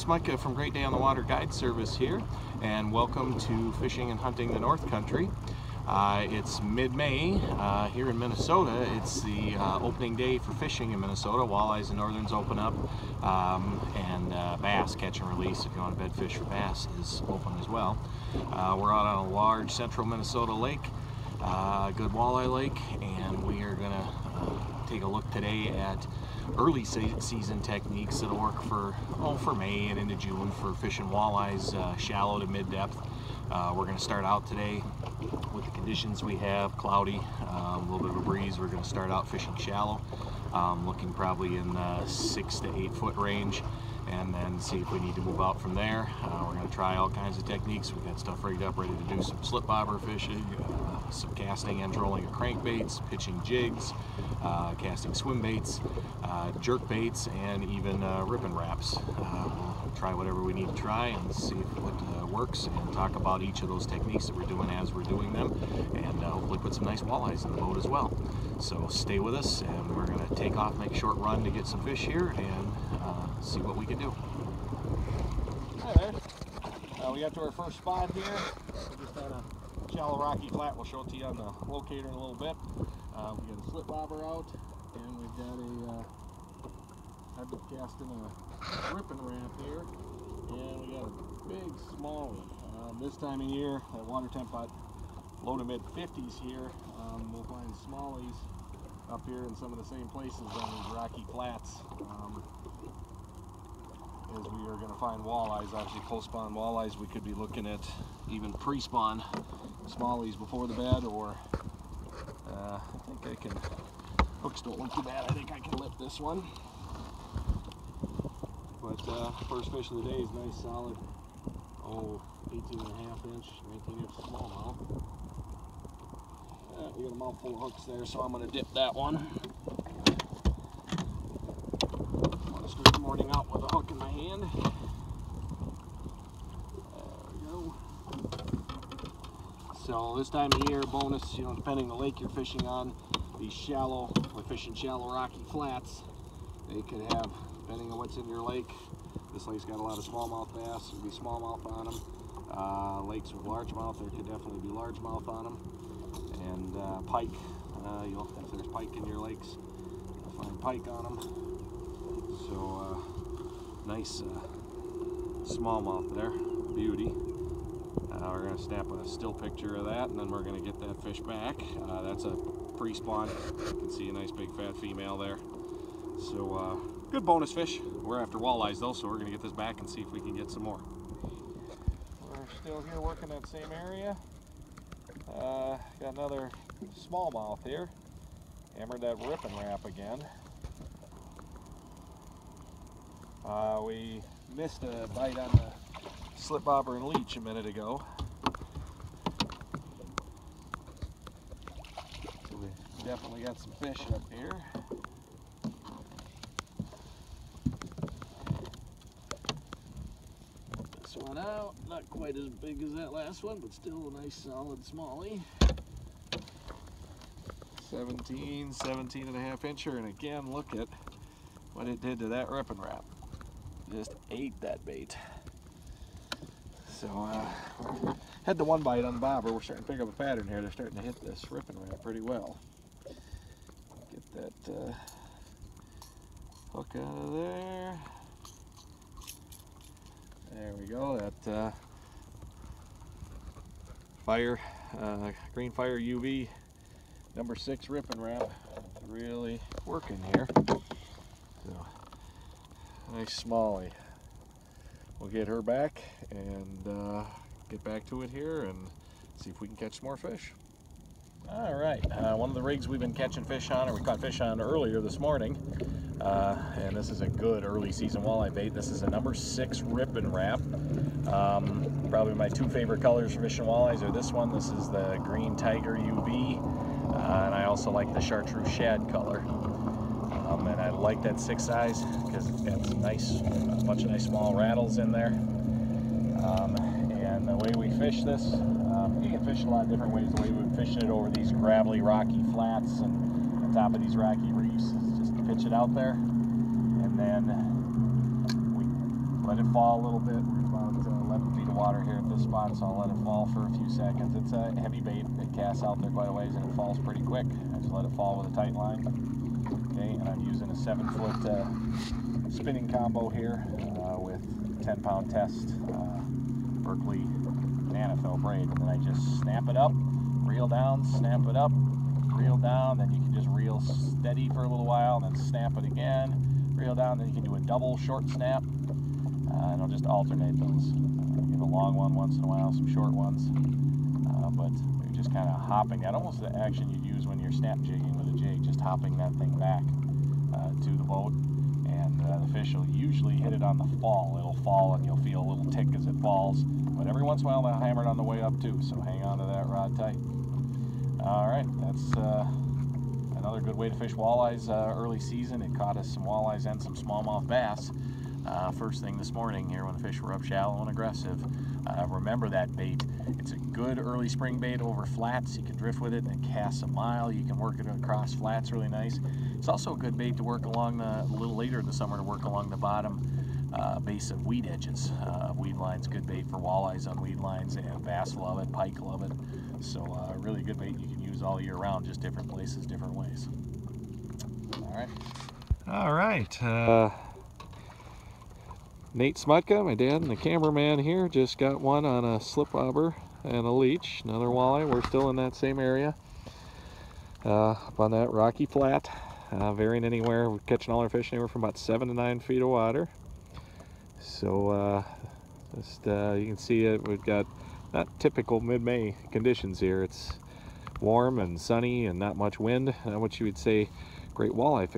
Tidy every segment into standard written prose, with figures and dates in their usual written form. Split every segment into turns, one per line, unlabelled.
Chris Micah from Great Day on the Water Guide Service here, and welcome to Fishing and Hunting the North Country. It's mid-May here in Minnesota. It's the opening day for fishing in Minnesota. Walleyes and northerns open up, and bass, catch and release, if you want to bed fish for bass, is open as well. We're out on a large central Minnesota lake, good walleye lake, and we are going to take a look today at early season techniques that'll work for May and into June for fishing walleyes shallow to mid-depth. We're going to start out today with the conditions we have, cloudy, a little bit of a breeze. We're going to start out fishing shallow, looking probably in the 6 to 8 foot range, and then see if we need to move out from there. We're going to try all kinds of techniques. We've got stuff rigged up, ready to do some slip bobber fishing, some casting and trolling of crankbaits, pitching jigs, casting swim baits, jerk baits, and even ripping wraps. We'll try whatever we need to try and see what works, and talk about each of those techniques that we're doing as we're doing them, and hopefully put some nice walleyes in the boat as well. So stay with us, and we're going to take off, make a short run to get some fish here, and see what we can do. Hi there. We got to our first spot here. We just had a shallow rocky flat. We'll show it to you on the locator in a little bit. We got a slip bobber out, and we've got I've been casting a ripping ramp here, and we got a big small one. This time of year, at water temp at low to mid 50s here, we'll find smallies up here in some of the same places on these rocky flats, as we are going to find walleyes. Obviously post-spawn walleyes, we could be looking at even pre-spawn smallies before the bed, or I think I can, hooks don't look too bad, I think I can lip this one. But first fish of the day is nice solid, 18.5 inch, 19 inch smallmouth. We got a mouthful of hooks there, so I'm going to dip that one. I want to start the morning out with a hook in my hand. There we go. So this time of year, bonus, depending on the lake you're fishing on, these shallow, we're fishing shallow rocky flats, they could have, depending on what's in your lake, this lake's got a lot of smallmouth bass, there'll be smallmouth on them. Lakes with largemouth, there could definitely be largemouth on them. And pike, if there's pike in your lakes, you'll find pike on them. So nice smallmouth there, beauty. We're going to snap a still picture of that, and then we're going to get that fish back. That's a pre-spawn. You can see a nice big fat female there. So good bonus fish. We're after walleyes though, so we're going to get this back and see if we can get some more. We're still here working that same area. Got another smallmouth here. Hammered that ripping wrap again. We missed a bite on the slip bobber and leech a minute ago. So we definitely got some fish up here. This one out, not quite as big as that last one, but still a nice solid smallie. 17 and a half incher, and again, look at what it did to that ripping wrap. Just ate that bait. So had the one bite on the bobber. We're starting to pick up a pattern here. They're starting to hit this ripping wrap pretty well. Get that hook out of there. There we go. That Green Fire UV number 6 ripping wrap really working here. So nice smallie. We'll get her back and get back to it here and see if we can catch some more fish. All right, one of the rigs we've been catching fish on, or we caught fish on earlier this morning, and this is a good early season walleye bait. This is a number 6 ripping wrap. Probably my 2 favorite colors for fishing walleyes are this one. This is the Green Tiger UV, and I also like the Chartreuse Shad color. And I like that 6 size because it's got some nice, a bunch of nice small rattles in there. And the way we fish this, you can fish a lot of different ways. The way we're fishing it over these gravelly, rocky flats and on top of these rocky reefs is just to pitch it out there, and then we let it fall a little bit. We're about 11 feet of water here at this spot, so I'll let it fall for a few seconds. It's a heavy bait. It casts out there quite a ways and it falls pretty quick. I just let it fall with a tight line. Okay, and I'm using a 7-foot spinning combo here with 10-pound test Berkley Nanofil braid. And then I just snap it up, reel down, snap it up, reel down, then you can just reel steady for a little while, and then snap it again, reel down, then you can do a double short snap, and I'll just alternate those. Give a long one once in a while, some short ones, but you're just kind of hopping that, almost the action you'd use when you're snap jigging with a jig, just hopping that thing back to the boat, and the fish will usually hit it on the fall. It'll fall and you'll feel a little tick as it falls, but every once in a while they'll hammer it on the way up too, so hang on to that rod tight. Alright, that's another good way to fish walleyes early season. It caught us some walleyes and some smallmouth bass first thing this morning here when the fish were up shallow and aggressive. Remember that bait. It's a good early spring bait over flats. You can drift with it and cast a mile. You can work it across flats really nice. It's also a good bait to work along a little later in the summer, to work along the bottom base of weed edges. Weed lines, good bait for walleyes on weed lines, and bass love it, pike love it. So really good bait you can use all year round, just different places, different ways. All right. Nate Smutka, my dad and the cameraman here, just got one on a slip bobber and a leech, another walleye. We're still in that same area, up on that rocky flat, varying anywhere. We're catching all our fish anywhere from about 7 to 9 feet of water. So just you can see it. We've got not typical mid-May conditions here. It's warm and sunny and not much wind. Not what you would say great walleye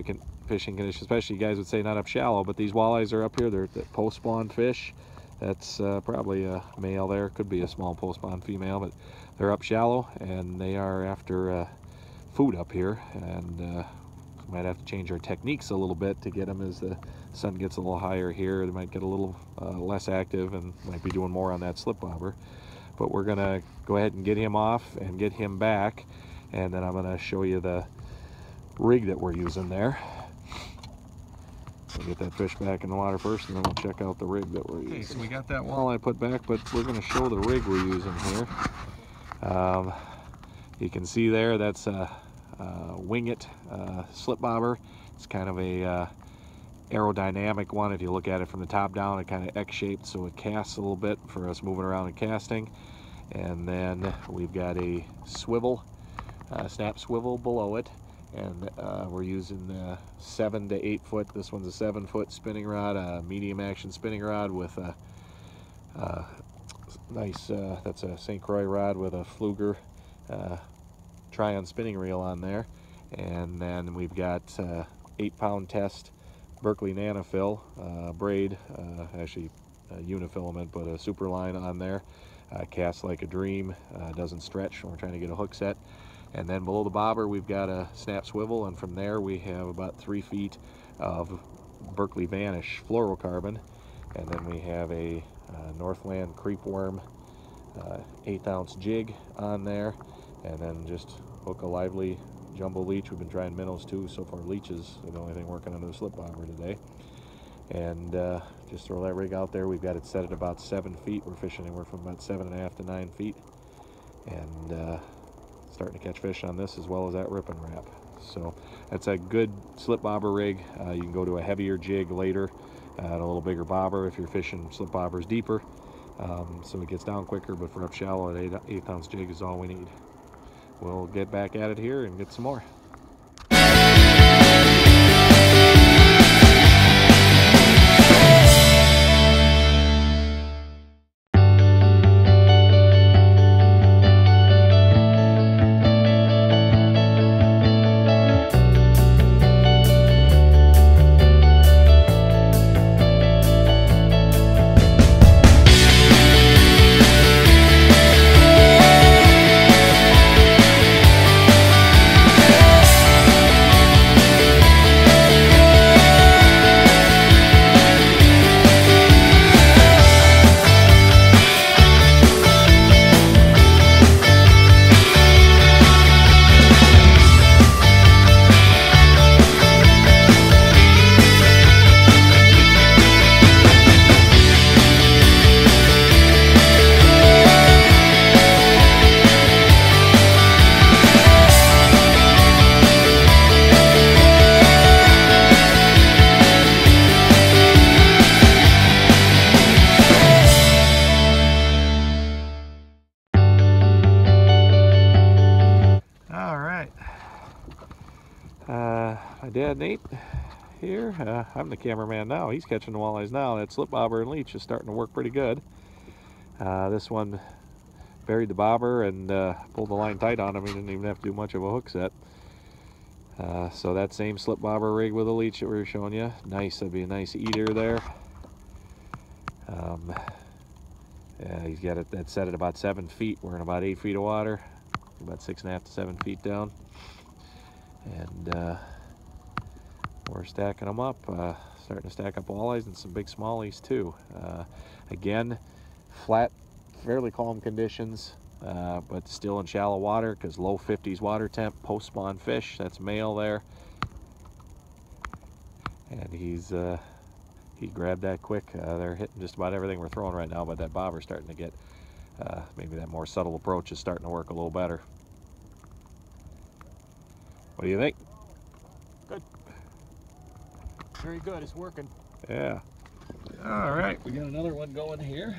fishing conditions, especially you guys would say not up shallow, but these walleyes are up here. They're post-spawn fish. That's probably a male there. Could be a small post-spawn female, but they're up shallow and they are after food up here, and might have to change our techniques a little bit to get them as the sun gets a little higher here. They might get a little less active and might be doing more on that slip bobber. But we're gonna go ahead and get him off and get him back, and then I'm gonna show you the rig that we're using there. We'll get that fish back in the water first, and then we'll check out the rig that we're using. Okay, so we got that walleye put back, but we're gonna show the rig we're using here. You can see there, that's a wing it slip bobber. It's kind of a aerodynamic one. If you look at it from the top down, it kind of X-shaped, so it casts a little bit for us moving around and casting. And then we've got a swivel, snap swivel below it, and we're using 7 to 8 foot. This one's a 7-foot spinning rod, a medium action spinning rod with a nice, that's a St. Croix rod with a Fluger try-on spinning reel on there. And then we've got 8-pound test Berkley Nanofil braid, actually a unifilament, but a super line on there. Casts like a dream, doesn't stretch when we're trying to get a hook set. And then below the bobber we've got a snap swivel, and from there we have about 3 feet of Berkley Vanish fluorocarbon. And then we have a Northland creepworm 1/8 ounce jig on there, and then just hook a lively jumbo leech. We've been trying minnows too. So far leeches are the only thing working under the slip bobber today. And just throw that rig out there. We've got it set at about 7 feet. We're fishing anywhere from about 7.5 to 9 feet, and starting to catch fish on this as well as that rip and wrap. So that's a good slip bobber rig. You can go to a heavier jig later and a little bigger bobber if you're fishing slip bobbers deeper, so it gets down quicker. But for up shallow, an 1/8 ounce jig is all we need. We'll get back at it here and get some more.
My dad Nate here. I'm the cameraman now. He's catching the walleyes now. That slip bobber and leech is starting to work pretty good. This one buried the bobber and pulled the line tight on him. He didn't even have to do much of a hook set. So that same slip bobber rig with a leech that we were showing you. Nice, that'd be a nice eater there. Yeah, he's got it that's set at about 7 feet. We're in about 8 feet of water, about 6.5 to 7 feet down. And we're stacking them up, starting to stack up walleyes and some big smallies too. Again, flat, fairly calm conditions, but still in shallow water because low 50s water temp, post spawn fish. That's male there, and he grabbed that quick. They're hitting just about everything we're throwing right now, but that bobber's starting to get maybe that more subtle approach is starting to work a little better. What do you think?
Good. Very good. It's working.
Yeah. All right, we got another one going here.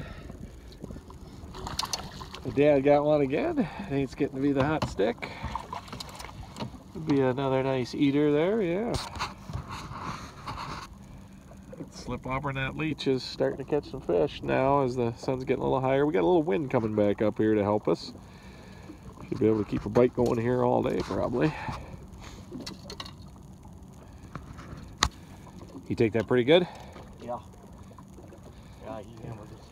The dad got one again. It's getting to be the hot stick. Could be another nice eater there, yeah. That slip bobber and that leech is starting to catch some fish now as the sun's getting a little higher. We got a little wind coming back up here to help us. Should be able to keep a bite going here all day probably. You take that pretty good?
Yeah. Yeah, he hammered us.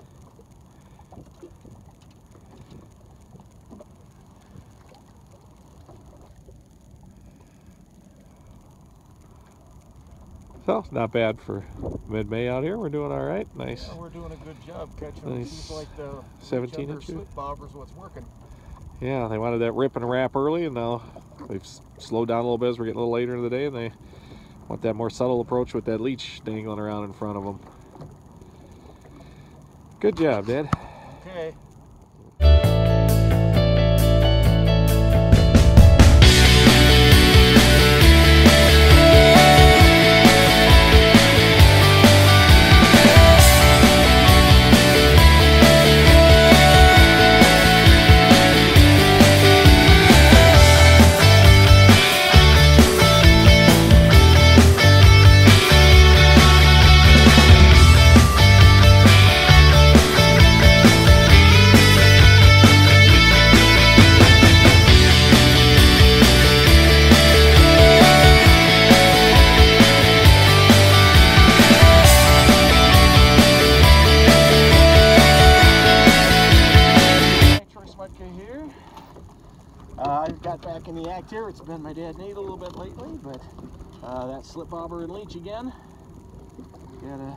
So, not bad for mid-May out here. We're doing all right. Nice.
Yeah, we're doing a good job catching
Nice.
these like the
17 inch
slip bobbers. What's working?
Yeah, they wanted that rip and wrap early, and now they've slowed down a little bit as we're getting a little later in the day, and they want that more subtle approach with that leech dangling around in front of them. Good job, Dad.
Okay. Here. I've got back in the act here. It's been my dad Nate a little bit lately, but that slip bobber and leech again. Got a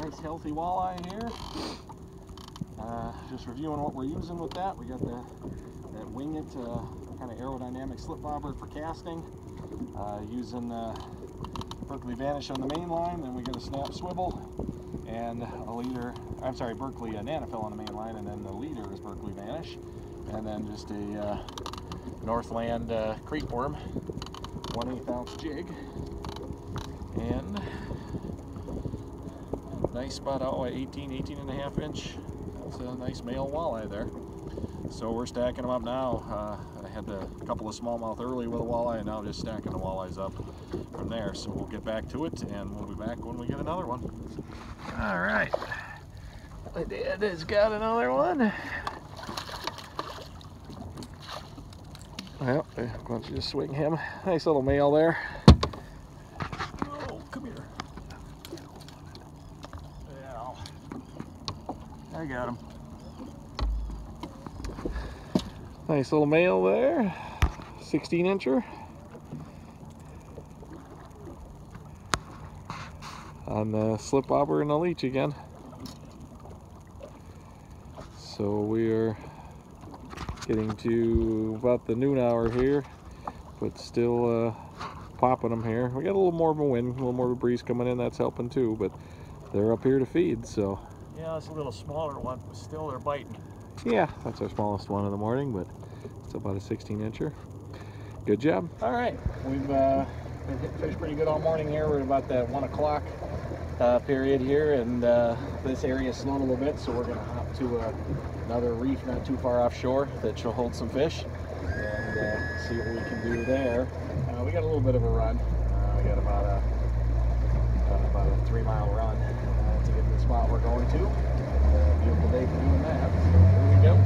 nice healthy walleye here. Just reviewing what we're using with that. We got that wing it kind of aerodynamic slip bobber for casting. Using Berkeley Vanish on the main line. Then we got a snap swivel and a leader. I'm sorry, Berkeley Nanofill on the main line, and then the leader is Berkeley Vanish. And then just a Northland creek worm, 1/8 ounce jig, and nice spot out, 18 and a half inch. That's a nice male walleye there. So we're stacking them up now. I had a couple of smallmouth early with a walleye, and now just stacking the walleyes up from there. So we'll get back to it, and we'll be back when we get another one. All right, my dad has got another one. Well, why don't you just swing him? Nice little male there. Oh, come here. Yeah, I got him. Nice little male there. 16 incher. On the slip bobber and the leech again. So we are getting to about the noon hour here, but still popping them here. We got a little more of a wind, a little more of a breeze coming in. That's helping too, but they're up here to feed, so. Yeah, it's a little smaller one, but still they're biting. Yeah, that's our smallest one of the morning, but it's about a 16 incher. Good job. All right, we've been hitting fish pretty good all morning here. We're at about that 1 o'clock period here, and this area slowed a little bit, so we're gonna hop to another reef not too far offshore that should hold some fish, and see what we can do there. we got a little bit of a run. We got about a 3-mile run to get to the spot we're going to. Beautiful day for doing that. So here we go.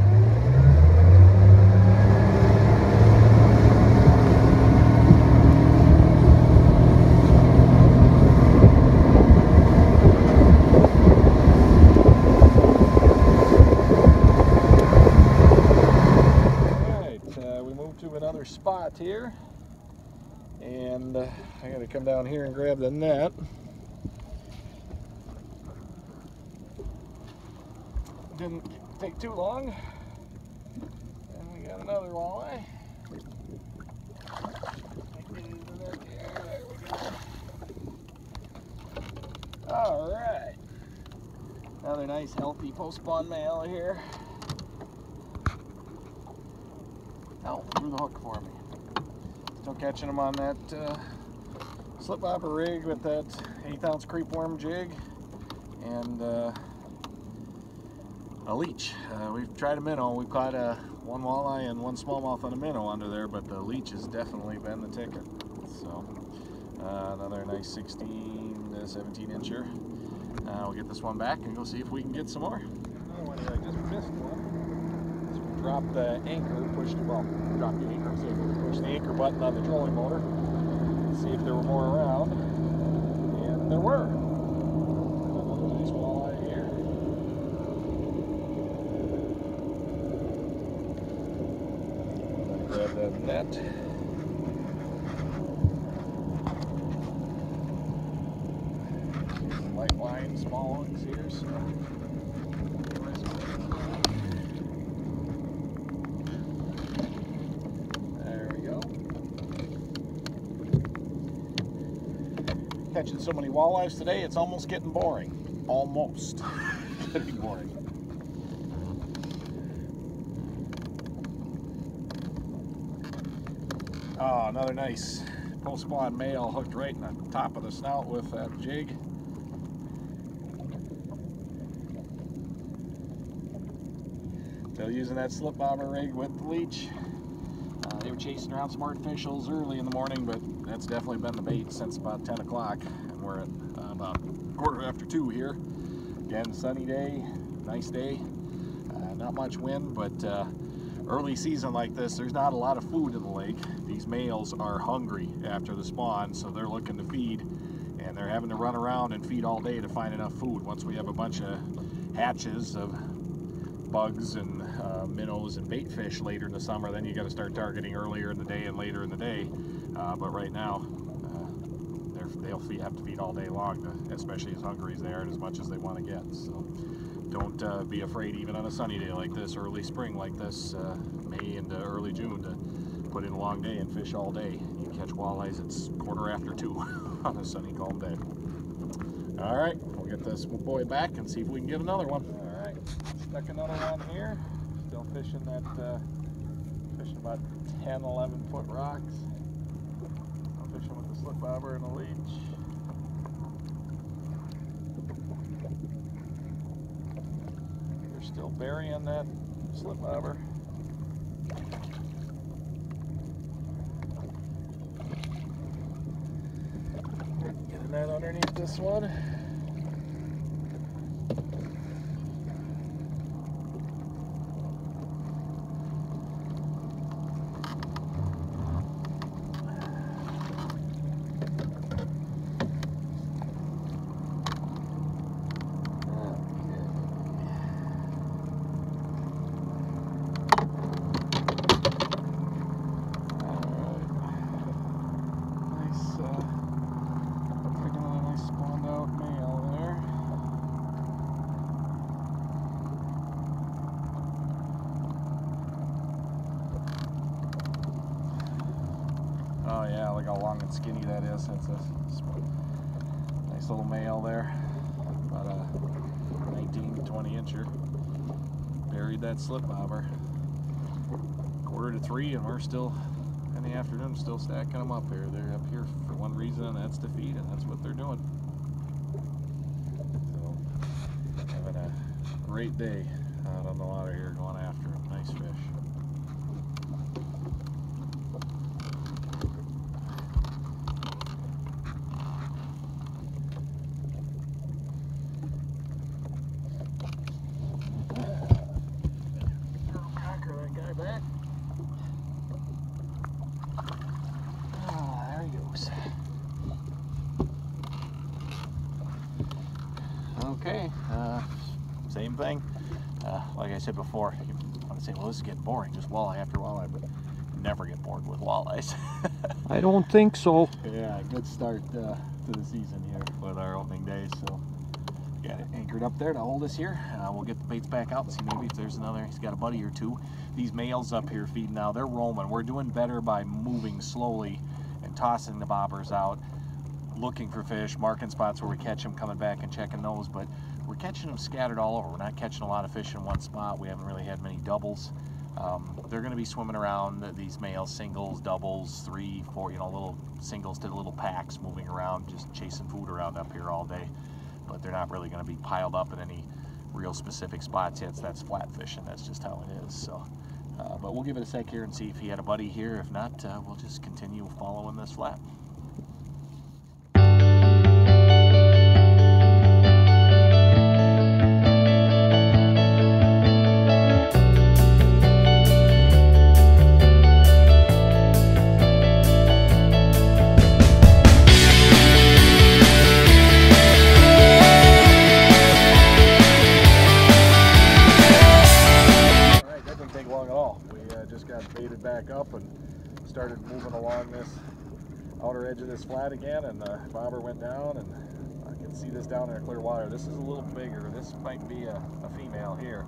To another spot here, and I got to come down here and grab the net. Didn't take too long, and we got another walleye. All right, another nice healthy post-spawn male here. Oh, threw the hook for me. Still catching them on that slip bobber rig with that 1/8 ounce creepworm jig and a leech. We've tried a minnow. We've caught one walleye and one smallmouth on a minnow under there, but the leech has definitely been the ticket. So another nice 16 to 17 incher. We'll get this one back and go see if we can get some more. Another one here, I just missed one. Drop the anchor, drop the anchor, see if we can push the anchor button on the trolling motor, see if there were more around, and there were. Another nice walleye here. Grab that net. Some light line, small hooks here, so. Catching so many walleyes today, it's almost getting boring. Almost getting boring. Oh, another nice post-spawn male hooked right in the top of the snout with that jig. Still using that slip bobber rig with the leech. They were chasing around some artificials early in the morning, but that's definitely been the bait since about 10 o'clock, and we're at about 2:15 here. Again, sunny day, nice day, not much wind, but early season like this, there's not a lot of food in the lake. These males are hungry after the spawn, so they're looking to feed, and they're having to run around and feed all day to find enough food. Once we have a bunch of hatches of bugs and minnows and bait fish later in the summer, then you got to start targeting earlier in the day and later in the day. But right now, they'll have to feed all day long, especially as hungry as they are and as much as they want to get. So don't be afraid, even on a sunny day like this, early spring like this, May into early June, to put in a long day and fish all day. You can catch walleyes, it's 2:15 on a sunny, calm day. All right, we'll get this boy back and see if we can get another one. All right, stuck another one here. Still fishing that, fishing about 10, 11 foot rocks. Still fishing with the slip bobber and the leech. They're still burying that slip bobber. Getting that underneath this one. Oh yeah, look how long and skinny that is. That's a nice little male there. About a 19 to 20 incher. Buried that slip bobber. 2:45 and we're still in the afternoon, still stacking them up here. They're up here for one reason, and that's to feed, and that's what they're doing. So, having a great day out on the water here, going after them. Nice fish. same thing. Like I said before, you want to say, well, this is getting boring, just walleye after walleye, but you never get bored with walleyes.
I don't think so.
Yeah, good start to the season here with our opening day. So got it anchored up there to hold us here. We'll get the baits back out and see maybe if there's another. He's got a buddy or two. These males up here feeding now, they're roaming. We're doing better by moving slowly and tossing the bobbers out, looking for fish, marking spots where we catch them, coming back and checking those. But we're catching them scattered all over. We're not catching a lot of fish in one spot. We haven't really had many doubles. They're going to be swimming around, these males, singles, doubles, 3, 4, you know, little singles to little packs moving around, just chasing food around up here all day. But they're not really going to be piled up in any real specific spots yet. That's flat fishing. That's just how it is. So, but we'll give it a sec here and see if he had a buddy here. If not, we'll just continue following this flat. Just got baited back up and started moving along this outer edge of this flat again, and the bobber went down, and I can see this down in the clear water. This is a little bigger. This might be a female here.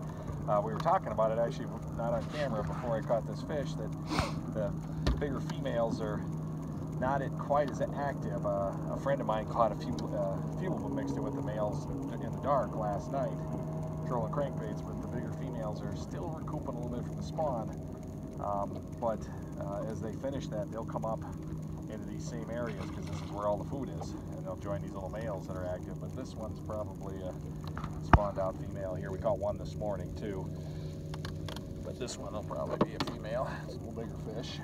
We were talking about it actually, not on camera, before I caught this fish, that the bigger females are not quite as active. A friend of mine caught a few of them mixed in with the males in the dark last night, trolling crankbaits, but the bigger females are still recouping a little bit from the spawn. But as they finish that, they'll come up into these same areas because this is where all the food is, and they'll join these little males that are active. But this one's probably a spawned out female here. We caught one this morning too, but this one will probably be a female. It's a little bigger fish.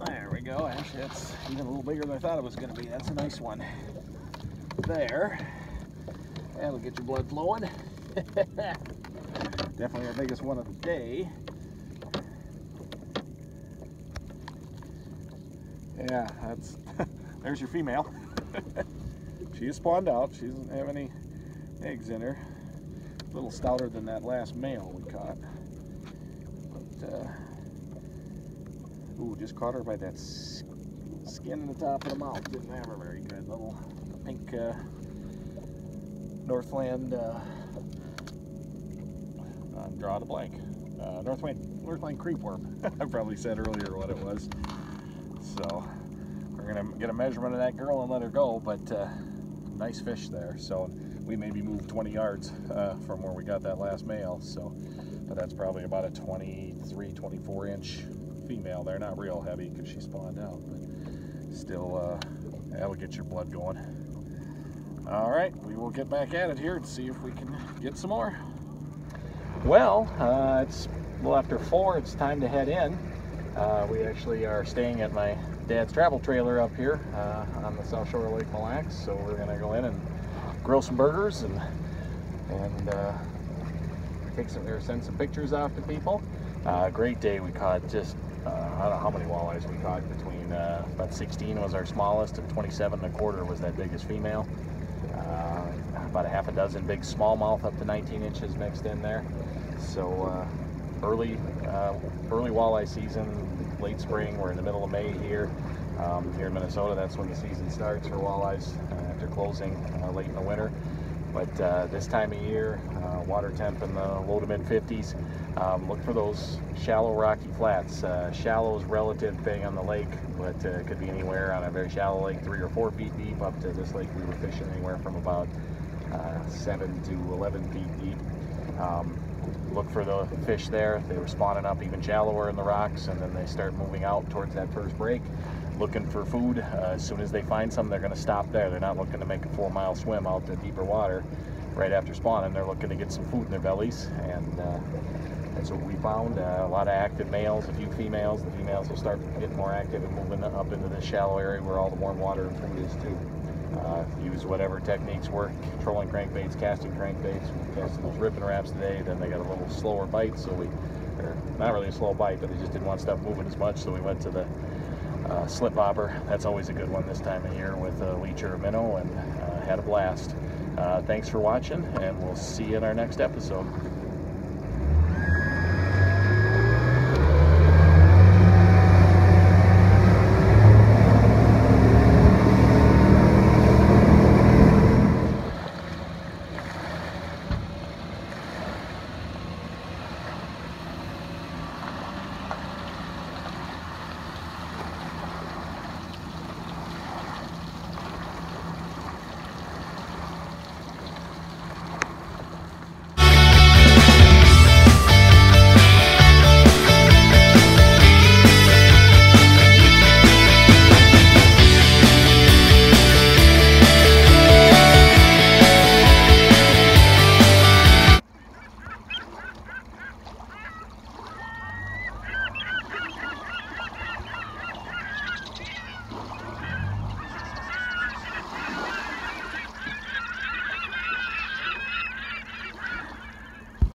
There we go. Actually, that's even a little bigger than I thought it was going to be. That's a nice one. There. That'll get your blood flowing. Definitely our biggest one of the day. Yeah, that's there's your female. She is spawned out. She doesn't have any eggs in her. A little stouter than that last male we caught. But ooh, just caught her by that skin in the top of the mouth. Didn't have her very good. Little pink Northland, draw the blank. Northland creepworm. I probably said earlier what it was. So we're gonna get a measurement of that girl and let her go, but nice fish there. So we maybe moved 20 yards from where we got that last male. So, but that's probably about a 23, 24 inch female there. Not real heavy because she spawned out, but still, that'll get your blood going. All right, we will get back at it here and see if we can get some more. Well, it's a little after 4. It's time to head in. We actually are staying at my dad's travel trailer up here on the south shore of Lake Mille Lacs. So we're gonna go in and grill some burgers and take some, or send some pictures off to people. Great day. We caught just I don't know how many walleyes we caught. Between about 16 was our smallest and 27 1/4 was that biggest female. About a half a dozen big smallmouth up to 19 inches mixed in there. So early walleye season, late spring. We're in the middle of May here. Here in Minnesota, that's when the season starts for walleyes after closing late in the winter. But this time of year, water temp in the low to mid 50s. Look for those shallow rocky flats. Shallow is relative thing on the lake, but it could be anywhere on a very shallow lake, 3 or 4 feet deep, up to this lake we were fishing anywhere from about 7 to 11 feet deep. Look for the fish there. They were spawning up even shallower in the rocks, and then they start moving out towards that first break, looking for food. As soon as they find some, they're going to stop there. They're not looking to make a 4-mile swim out to deeper water right after spawning. They're looking to get some food in their bellies, and that's what we found. A lot of active males, a few females. The females will start getting more active and moving up into this shallow area where all the warm water and food is too. Use whatever techniques work, trolling crankbaits, casting crankbaits. We casted those ripping wraps today. Then they got a little slower bite, so or not really a slow bite, but they just didn't want stuff moving as much, so we went to the slip bobber. That's always a good one this time of year with a leech or a minnow, and had a blast. Thanks for watching, and we'll see you in our next episode.